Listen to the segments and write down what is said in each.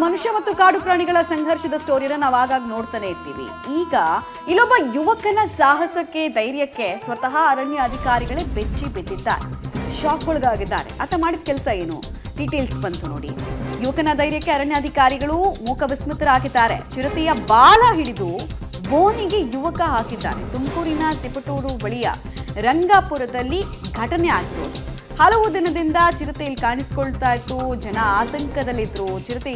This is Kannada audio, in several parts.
ಮನುಷ್ಯ ಮತ್ತು ಕಾಡು ಪ್ರಾಣಿಗಳ ಸಂಘರ್ಷದ ಸ್ಟೋರಿನ ನಾವು ಆಗಾಗ ನೋಡ್ತಾನೆ ಇರ್ತೀವಿ. ಈಗ ಇಲ್ಲೊಬ್ಬ ಯುವಕನ ಸಾಹಸಕ್ಕೆ ಧೈರ್ಯಕ್ಕೆ ಸ್ವತಃ ಅರಣ್ಯ ಅಧಿಕಾರಿಗಳೇ ಬೆಚ್ಚಿ ಬಿದ್ದಿದ್ದಾರೆ, ಶಾಕ್ ಒಳಗಾಗಿದ್ದಾರೆ. ಆತ ಮಾಡಿದ ಕೆಲಸ ಏನು, ಡೀಟೇಲ್ಸ್ ಬಂತು ನೋಡಿ. ಯುವಕನ ಧೈರ್ಯಕ್ಕೆ ಅರಣ್ಯ ಅಧಿಕಾರಿಗಳು ಮೂಕ ವಿಸ್ಮಿತರಾಗಿದ್ದಾರೆ. ಚಿರತೆಯ ಬಾಲ ಹಿಡಿದು ಬೋನಿಗೆ ಯುವಕ ಹಾಕಿದ್ದಾರೆ. ತುಮಕೂರಿನ ತಿಪಟೂರು ಬಳಿಯ ರಂಗಾಪುರದಲ್ಲಿ ಘಟನೆ ಆಗಿರೋದು. ಹಲವು ದಿನದಿಂದ ಚಿರತೆ ಇಲ್ಲಿ ಕಾಣಿಸ್ಕೊಳ್ತಾ ಇತ್ತು. ಜನ ಆತಂಕದಲ್ಲಿದ್ರು. ಚಿರತೆ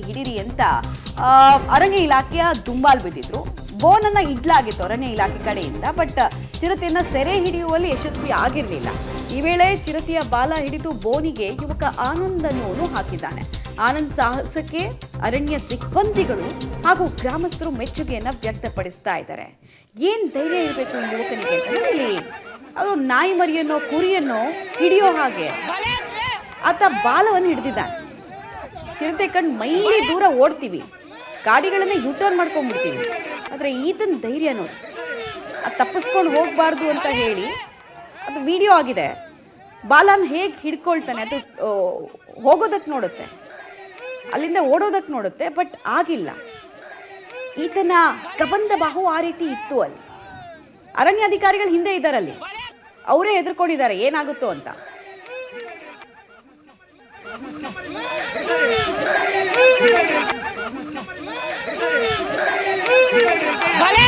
ಹಿಡಿರಿ ಅಂತ ಅರಣ್ಯ ಇಲಾಖೆಯ ದುಂಬಾಲ್ ಬಿದ್ದಿದ್ರು. ಬೋನನ್ನ ಇಡ್ಲಾಗಿತ್ತು ಅರಣ್ಯ ಇಲಾಖೆ ಕಡೆಯಿಂದ. ಬಟ್ ಚಿರತೆಯನ್ನ ಸೆರೆ ಹಿಡಿಯುವಲ್ಲಿ ಯಶಸ್ವಿ ಆಗಿರಲಿಲ್ಲ. ಈ ವೇಳೆ ಚಿರತೆಯ ಬಾಲ ಹಿಡಿದು ಬೋನಿಗೆ ಯುವಕ ಆನಂದ್ ಅನ್ನೋನು ಹಾಕಿದ್ದಾನೆ. ಆನಂದ್ ಸಾಹಸಕ್ಕೆ ಅರಣ್ಯ ಸಿಬ್ಬಂದಿಗಳು ಹಾಗೂ ಗ್ರಾಮಸ್ಥರು ಮೆಚ್ಚುಗೆಯನ್ನ ವ್ಯಕ್ತಪಡಿಸ್ತಾ ಇದ್ದಾರೆ. ಏನ್ ಧೈರ್ಯ ಇರಬೇಕು ಈ ಯುವಕನಿಗೆ ಅಂತ ಹೇಳಿ. ಅದು ನಾಯಿ ಮರಿಯನ್ನೋ ಕುರಿಯನ್ನೋ ಹಿಡಿಯೋ ಹಾಗೆ ಆತ ಬಾಲವನ್ನು ಹಿಡಿದಿದ್ದಾನೆ. ಚಿರತೆ ಕಂಡು ಮೈಲಿ ದೂರ ಓಡ್ತೀವಿ, ಗಾಡಿಗಳನ್ನ ಯೂಟರ್ನ್ ಮಾಡ್ಕೊಂಡ್ಬಿಡ್ತೀವಿ. ಆದರೆ ಈತನ ಧೈರ್ಯ ನೋಡಿ, ಅದು ತಪ್ಪಿಸ್ಕೊಂಡು ಹೋಗಬಾರ್ದು ಅಂತ ಹೇಳಿ ಅದು ವಿಡಿಯೋ ಆಗಿದೆ. ಬಾಲನ ಹೇಗೆ ಹಿಡ್ಕೊಳ್ತಾನೆ, ಅದು ಹೋಗೋದಕ್ಕೆ ನೋಡುತ್ತೆ, ಅಲ್ಲಿಂದ ಓಡೋದಕ್ಕೆ ನೋಡುತ್ತೆ, ಬಟ್ ಆಗಿಲ್ಲ. ಈತನ ಕಬಂದ ಬಾಹು ಆ ರೀತಿ ಇತ್ತು. ಅಲ್ಲಿ ಅರಣ್ಯ ಅಧಿಕಾರಿಗಳು ಹಿಂದೆ ಇದ್ದಾರಲ್ಲಿ, ಅವರೇ ಹೆದರ್ಕೊಂಡಿದ್ದಾರೆ ಏನಾಗುತ್ತೋ ಅಂತ. ಭಲೆ